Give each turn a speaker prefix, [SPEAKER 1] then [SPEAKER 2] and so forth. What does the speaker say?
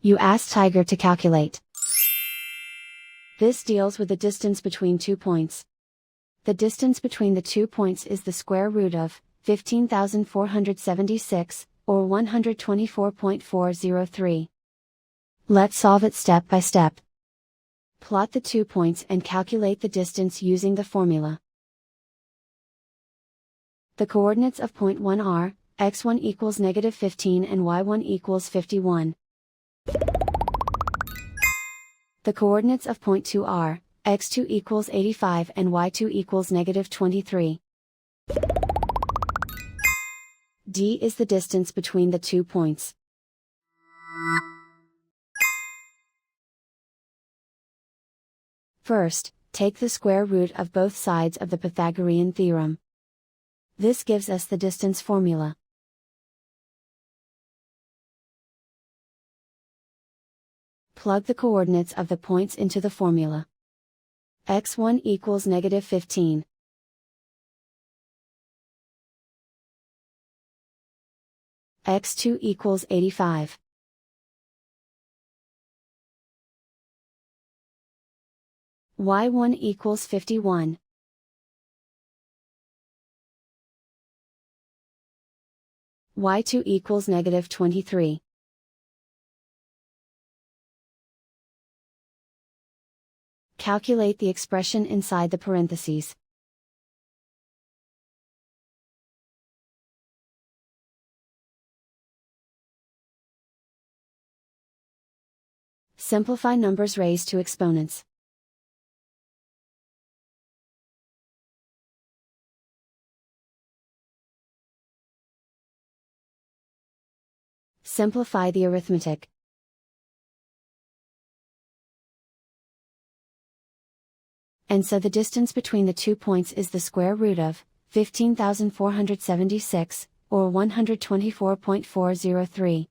[SPEAKER 1] You ask Tiger to calculate. This deals with the distance between 2 points. The distance between the 2 points is the square root of 15,476, or 124.403. Let's solve it step by step. Plot the 2 points and calculate the distance using the formula. The coordinates of point 1 are, x1 equals -15 and y1 equals 51. The coordinates of point 2 are, x2 equals 85 and y2 equals -23. D is the distance between the 2 points. First, take the square root of both sides of the Pythagorean theorem. This gives us the distance formula. Plug the coordinates of the points into the formula. x1 equals -15. x2 equals 85. y1 equals 51. y2 equals -23. Calculate the expression inside the parentheses. Simplify numbers raised to exponents. Simplify the arithmetic. And so the distance between the 2 points is the square root of 15,476, or 124.403.